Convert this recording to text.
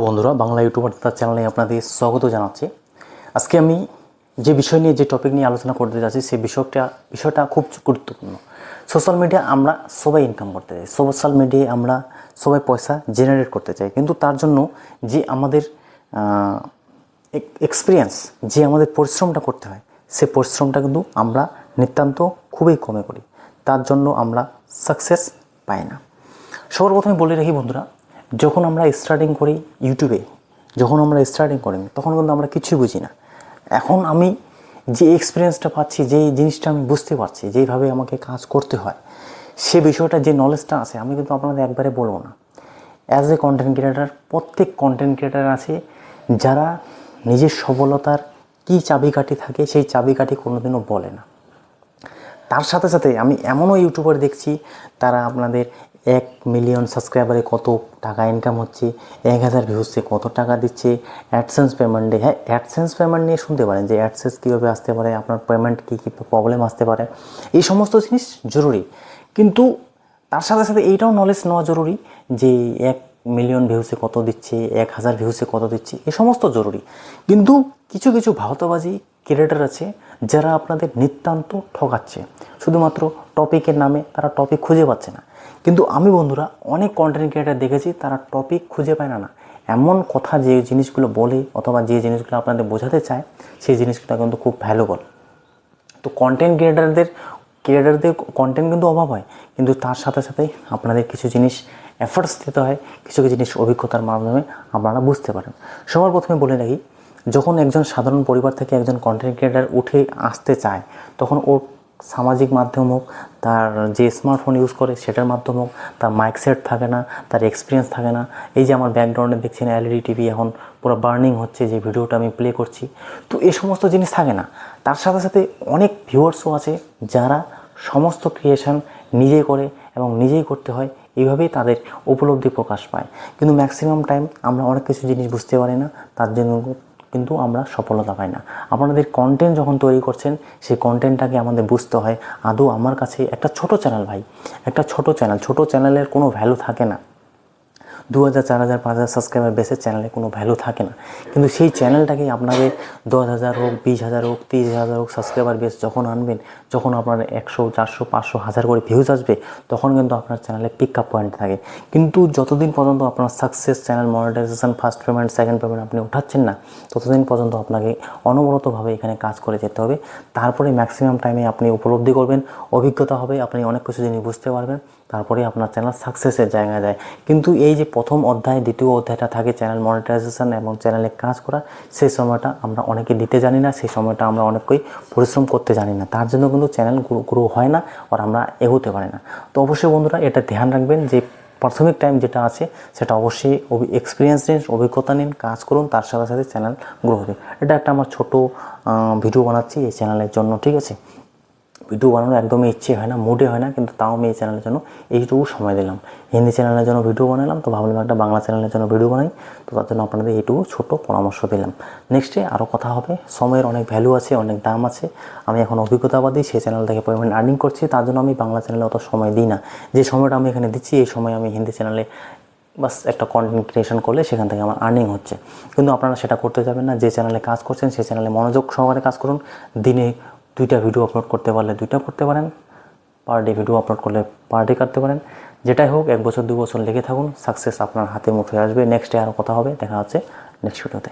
বন্ধুরা, বাংলা ইউটিউবার তার চ্যানেলে আপনাদের স্বাগত জানাচ্ছি। আজকে আমি যে বিষয় নিয়ে যে টপিক নিয়ে আলোচনা করতে যাচ্ছি সেই বিষয়টা খুব গুরুত্বপূর্ণ। সোশ্যাল মিডিয়া আমরা সবাই ইনকাম করতে চাই, সোশ্যাল মিডিয়ায় আমরা সবাই পয়সা জেনারেট করতে চাই, কিন্তু তার জন্য যে আমাদের এক্সপিরিয়েন্স, যে আমাদের পরিশ্রমটা করতে হয়, সে পরিশ্রমটা কিন্তু আমরা নিতান্ত খুবই কমে করি। তার জন্য আমরা সাকসেস পাই না। সবার প্রথমে বলে রাখি বন্ধুরা, যখন আমরা স্টার্টিং করি ইউটিউবে, যখন আমরা স্টার্টিং করি তখন কিন্তু আমরা কিছুই বুঝি না। এখন আমি যে এক্সপিরিয়েন্সটা পাচ্ছি, যেই জিনিসটা আমি বুঝতে পারছি, যেইভাবে আমাকে কাজ করতে হয়, সে বিষয়টা যে নলেজটা আছে আমি কিন্তু আপনাদের একবারে বলবো না। অ্যাজ এ কন্টেন্ট ক্রিয়েটার, প্রত্যেক কন্টেন্ট ক্রিয়েটার আছে যারা নিজের সফলতার কী চাবিকাঠি থাকে সেই চাবিকাঠি কোনোদিনও বলে না। তার সাথে সাথে আমি এমনও ইউটিউবার দেখছি তারা আপনাদের 1 মিলিয়ন সাবস্ক্রাইবারে কত টাকা ইনকাম হচ্ছে, 1000 ভিউসে কত টাকা দিচ্ছে, অ্যাডসেন্স পেমেন্টে। হ্যাঁ, অ্যাডসেন্স পেমেন্ট নিয়ে শুনতে পারেন যে অ্যাডসেন্স কীভাবে আসতে পারে, আপনার পেমেন্ট কী কী প্রবলেম আসতে পারে, এই সমস্ত জিনিস জরুরি। কিন্তু তার সাথে সাথে এইটাও নলেজ নেওয়া জরুরি যে 1 মিলিয়ন ভিউসে কত দিচ্ছে, 1000 ভিউসে কত দিচ্ছে, এ সমস্ত জরুরি। কিন্তু কিছু কিছু ভাওতাবাজি ক্রিয়েটার আছে যারা আপনাদের নিতান্ত ঠকাচ্ছে, শুধুমাত্র টপিকের নামে তারা টপিক খুঁজে পাচ্ছে না। কিন্তু আমি বন্ধুরা অনেক কন্টেন্ট ক্রিয়েটার দেখেছি তারা টপিক খুঁজে পায় না, এমন কথা যে জিনিসগুলো বলে অথবা যে জিনিসগুলো আপনাদের বোঝাতে চায় সেই জিনিসগুলো কিন্তু খুব ভ্যালুবল। তো কন্টেন্ট ক্রিয়েটারদের কন্টেন্ট কিন্তু অভাব হয়, কিন্তু তার সাথে সাথে আপনাদের কিছু জিনিস এফোর্টস দিতে হয়, কিছু কিছু জিনিস অভিজ্ঞতার মাধ্যমে আপনারা বুঝতে পারেন। সবার প্রথমে বলে রাখি, যখন একজন সাধারণ পরিবার থেকে একজন কন্টেন্ট ক্রিয়েটার উঠে আসতে চায় তখন ওর সামাজিক মাধ্যম হোক, তার যে স্মার্টফোন ইউজ করে সেটার মাধ্যম হোক, তার মাইক সেট থাকে না, তার এক্সপিরিয়েন্স থাকে না। এই যে আমার ব্যাকগ্রাউন্ডে দেখছি না এলইডি টিভি এখন পুরো বার্নিং হচ্ছে, যে ভিডিওটা আমি প্লে করছি, তো এই সমস্ত জিনিস থাকে না। তার সাথে সাথে অনেক ভিউয়ার্সও আছে যারা সমস্ত ক্রিয়েশন নিজে করে এবং নিজেই করতে হয়, এইভাবেই তাদের উপলব্ধি প্রকাশ পায়। কিন্তু ম্যাক্সিমাম টাইম আমরা অনেক কিছু জিনিস বুঝতে পারি না, তার জন্য কিন্তু আমরা সফলতা পাই না। আপনাদের কন্টেন্ট যখন তৈরি করছেন সেই কন্টেন্টটাকে আমাদের বুঝতে হয় আদৌ আমার কাছে একটা ছোট চ্যানেল, ভাই একটা ছোট চ্যানেলের কোনো ভ্যালু থাকে না। 2000, 4000, 5000 সাবস্ক্রাইবার বেসের চ্যানেলে কোনো ভ্যালু থাকে না। কিন্তু সেই চ্যানেলটাকে আপনাদের 10,000 হোক, 20,000 হোক, 30,000 হোক সাবস্ক্রাইবার বেস যখন আনবেন, যখন আপনার 100, 400, 500, 1000 করে ভিউজ আসবে, তখন কিন্তু আপনার চ্যানেলে পিক আপ পয়েন্ট থাকে। কিন্তু যতদিন পর্যন্ত আপনার success, channel monetisation, first payment, second payment আপনি উঠাচ্ছেন না, ততদিন পর্যন্ত আপনাকে অনবরতভাবে এখানে কাজ করে যেতে হবে। তারপরে ম্যাক্সিমাম টাইমে আপনি উপলব্ধি করবেন, অভিজ্ঞতা হবে, আপনি অনেক কিছু জিনিস বুঝতে পারবেন, তারপরে আপনার চ্যানেল সাকসেসের জায়গায় যায়। কিন্তু এই যে প্রথম অধ্যায়, দ্বিতীয় অধ্যায়টা থাকে চ্যানেল মনিটাইজেশন এবং চ্যানেলে কাজ করা, সেই সময়টা আমরা অনেকে দিতে জানি না, সেই সময়টা আমরা অনেকেই পরিশ্রম করতে জানি না, তার জন্য কিন্তু চ্যানেল গ্রো হয় না আর আমরা এগোতে পারি না। তো অবশ্যই বন্ধুরা এটা ধ্যান রাখবেন যে প্রাথমিক টাইম যেটা আছে সেটা অবশ্যই এক্সপিরিয়েন্স নিন, অভিজ্ঞতা নিন, কাজ করুন, তার সাথে সাথে চ্যানেল গ্রো হবে। এটা একটা আমার ছোট ভিডিও বানাচ্ছি এই চ্যানেলের জন্য, ঠিক আছে? ভিডিও বানানোর একদমই ইচ্ছে হয় না, মুডে হয় না, কিন্তু তাও আমি এই চ্যানেলের জন্য এইটুকু সময় দিলাম। হিন্দি চ্যানেলের জন্য ভিডিও বানালাম, তো ভাবলাম একটা বাংলা চ্যানেলের জন্য ভিডিও বানাই, তো তার জন্য আপনাদের এইটুকু ছোট পরামর্শ দিলাম। নেক্সটে আরও কথা হবে। সময়ের অনেক ভ্যালু আছে, অনেক দাম আছে। আমি এখন অভিজ্ঞতাবাদী, সেই চ্যানেল থেকে পেমেন্ট আর্নিং করছি, তার জন্য আমি বাংলা চ্যানেলে অত সময় দিই না। যে সময়টা আমি এখানে দিচ্ছি এই সময় আমি হিন্দি চ্যানেলে বাস একটা কন্টেন্ট ক্রিয়েশন করলে সেখান থেকে আমার আর্নিং হচ্ছে। কিন্তু আপনারা সেটা করতে যাবেন না। যে চ্যানেলে কাজ করছেন সেই চ্যানেলে মনোযোগ সহকারে কাজ করুন। দিনে 2টা ভিডিও আপলোড করতে পারলে 2টা করতে পারেন, পার ডে ভিডিও আপলোড করলে পার ডে করতে পারেন। যেটাই হোক 1 বছর 2 বছর লেগে থাকুন, সাকসেস আপনার হাতে মুঠোয় আসবে। নেক্সটে আরও কথা হবে, দেখা হচ্ছে নেক্সট ভিডিওতে।